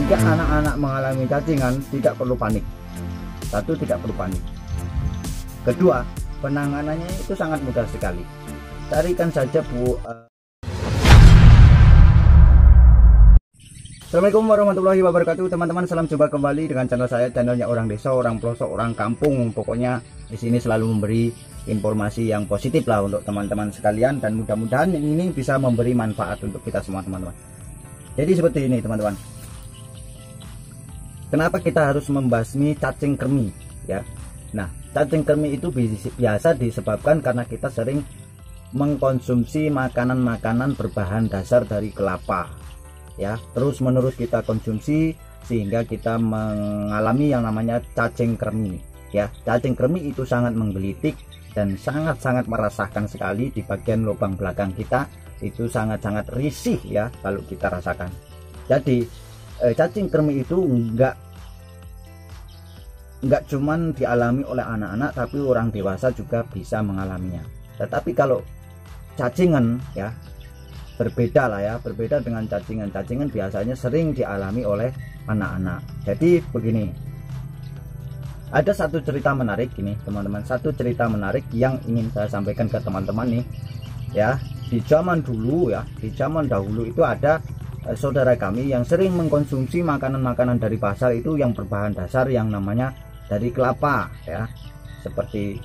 Jika anak-anak mengalami cacingan, tidak perlu panik. Satu, tidak perlu panik. Kedua, penanganannya itu sangat mudah sekali. Carikan saja Assalamualaikum warahmatullahi wabarakatuh, teman-teman. Salam jumpa kembali dengan channel saya, channelnya orang desa, orang pelosok, orang kampung. Pokoknya di sini selalu memberi informasi yang positif lah untuk teman-teman sekalian, dan mudah-mudahan ini bisa memberi manfaat untuk kita semua, teman-teman. Jadi seperti ini, teman-teman. Kenapa kita harus membasmi cacing kremi, ya? Nah, cacing kremi itu biasa disebabkan karena kita sering mengkonsumsi makanan-makanan berbahan dasar dari kelapa, ya, terus menerus kita konsumsi sehingga kita mengalami yang namanya cacing kremi, ya. Cacing kremi itu sangat menggelitik dan sangat-sangat merasakan sekali di bagian lubang belakang kita. Itu sangat-sangat risih, ya, kalau kita rasakan. Jadi cacing kremi itu enggak cuman dialami oleh anak-anak, tapi orang dewasa juga bisa mengalaminya. Tetapi kalau cacingan, ya, berbeda lah, ya, berbeda dengan cacingan. Cacingan biasanya sering dialami oleh anak-anak. Jadi begini, ada satu cerita menarik ini, teman-teman. Satu cerita menarik yang ingin saya sampaikan ke teman-teman nih, ya. Di zaman dulu, ya, di zaman dahulu itu ada saudara kami yang sering mengkonsumsi makanan-makanan dari pasar itu yang berbahan dasar yang namanya dari kelapa, ya, seperti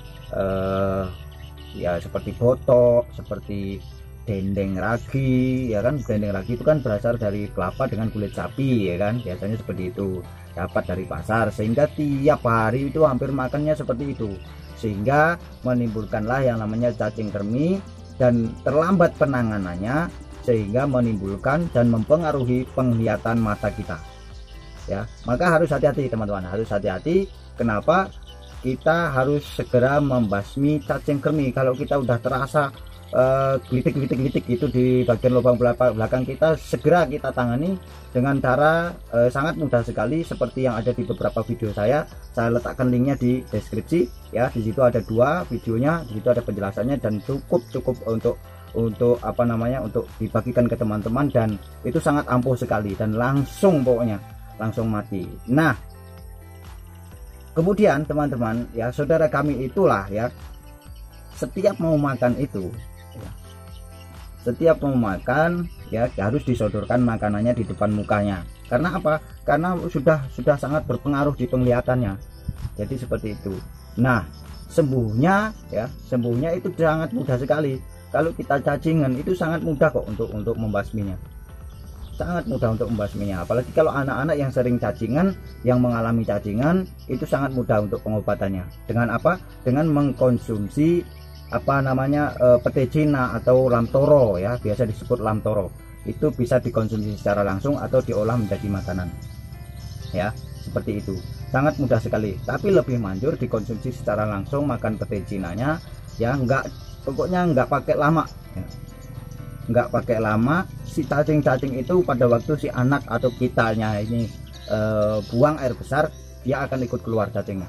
ya, seperti botok, seperti dendeng ragi, ya kan. Dendeng ragi itu kan berasal dari kelapa dengan kulit sapi, ya kan, biasanya seperti itu, dapat dari pasar, sehingga tiap hari itu hampir makannya seperti itu, sehingga menimbulkanlah yang namanya cacing kremi dan terlambat penanganannya, sehingga menimbulkan dan mempengaruhi penglihatan mata kita, ya. Maka harus hati-hati, teman-teman, harus hati-hati. Kenapa kita harus segera membasmi cacing kremi? Kalau kita udah terasa gelitik-gelitik itu di bagian lubang belakang kita, segera kita tangani dengan cara sangat mudah sekali, seperti yang ada di beberapa video saya letakkan linknya di deskripsi, ya. Di situ ada dua videonya, di situ ada penjelasannya, dan cukup untuk apa namanya, untuk dibagikan ke teman-teman, dan itu sangat ampuh sekali dan langsung, pokoknya langsung mati. Nah, kemudian teman-teman, ya, saudara kami itulah, ya, setiap mau makan itu, ya, setiap mau makan, ya, harus disodorkan makanannya di depan mukanya. Karena apa? Karena sudah sangat berpengaruh di penglihatannya. Jadi seperti itu. Nah, sembuhnya, ya, sembuhnya itu sangat mudah sekali. Kalau kita cacingan itu sangat mudah kok untuk membasminya. Sangat mudah untuk membasminya. Apalagi kalau anak-anak yang sering cacingan, yang mengalami cacingan, itu sangat mudah untuk pengobatannya. Dengan apa? Dengan mengkonsumsi apa namanya, pete Cina atau lamtoro, ya, biasa disebut lamtoro. Itu bisa dikonsumsi secara langsung atau diolah menjadi makanan, ya, seperti itu. Sangat mudah sekali. Tapi lebih manjur dikonsumsi secara langsung, makan pete Cinanya, ya, pokoknya nggak pakai lama, ya. Nggak pakai lama. Si cacing-cacing itu pada waktu si anak atau kitanya ini buang air besar, dia akan ikut keluar cacingnya,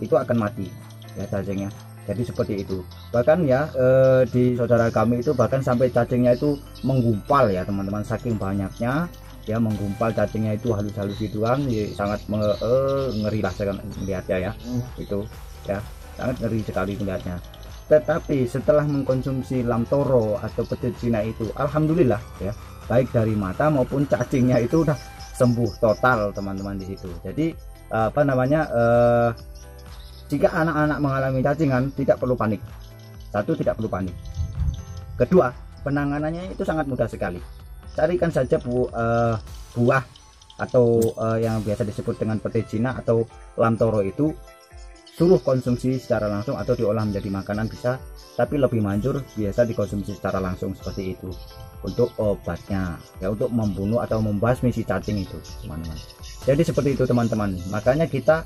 itu akan mati, ya, cacingnya. Jadi seperti itu. Bahkan, ya, di saudara kami itu bahkan sampai cacingnya itu menggumpal, ya, teman-teman, saking banyaknya, ya, menggumpal cacingnya itu halus-halus gituan, ya, sangat ngeri lah saya melihatnya, ya. Itu, ya, sangat ngeri sekali melihatnya. Tetapi setelah mengkonsumsi lamtoro atau pete Cina itu, alhamdulillah, ya, baik dari mata maupun cacingnya itu udah sembuh total, teman-teman, di situ. Jadi apa namanya, jika anak-anak mengalami cacingan, tidak perlu panik. Satu, tidak perlu panik. Kedua, penanganannya itu sangat mudah sekali. Carikan saja buah atau yang biasa disebut dengan pete Cina atau lamtoro itu, suruh konsumsi secara langsung atau diolah menjadi makanan bisa, tapi lebih manjur biasa dikonsumsi secara langsung seperti itu untuk obatnya, ya, untuk membunuh atau membasmi si cacing itu, teman-teman. Jadi seperti itu, teman-teman. Makanya jika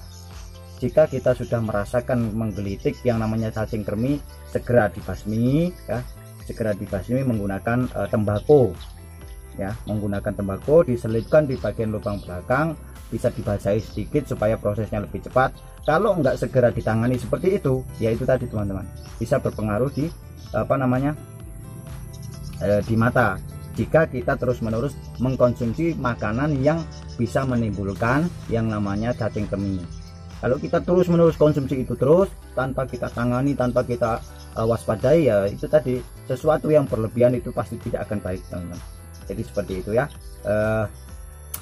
kita sudah merasakan menggelitik yang namanya cacing kremi, segera dibasmi, ya, segera dibasmi menggunakan tembakau, ya, menggunakan tembakau, diselipkan di bagian lubang belakang, bisa dibasahi sedikit supaya prosesnya lebih cepat. Kalau enggak segera ditangani seperti itu, ya itu tadi, teman-teman, bisa berpengaruh di apa namanya, di mata, jika kita terus-menerus mengkonsumsi makanan yang bisa menimbulkan yang namanya cacing kremi. Kalau kita terus-menerus konsumsi itu terus tanpa kita tangani, tanpa kita waspadai, ya itu tadi, sesuatu yang berlebihan itu pasti tidak akan baik, teman-teman. Jadi seperti itu ya.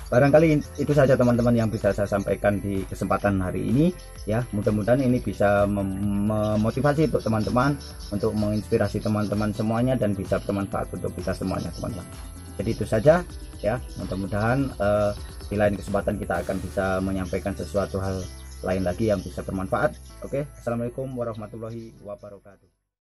Barangkali itu saja teman-teman yang bisa saya sampaikan di kesempatan hari ini ya. Mudah-mudahan ini bisa memotivasi untuk teman-teman, untuk menginspirasi teman-teman semuanya, dan bisa bermanfaat untuk kita semuanya, teman-teman. Jadi itu saja ya. Mudah-mudahan di lain kesempatan kita akan bisa menyampaikan sesuatu hal lain lagi yang bisa bermanfaat. Oke, assalamualaikum warahmatullahi wabarakatuh.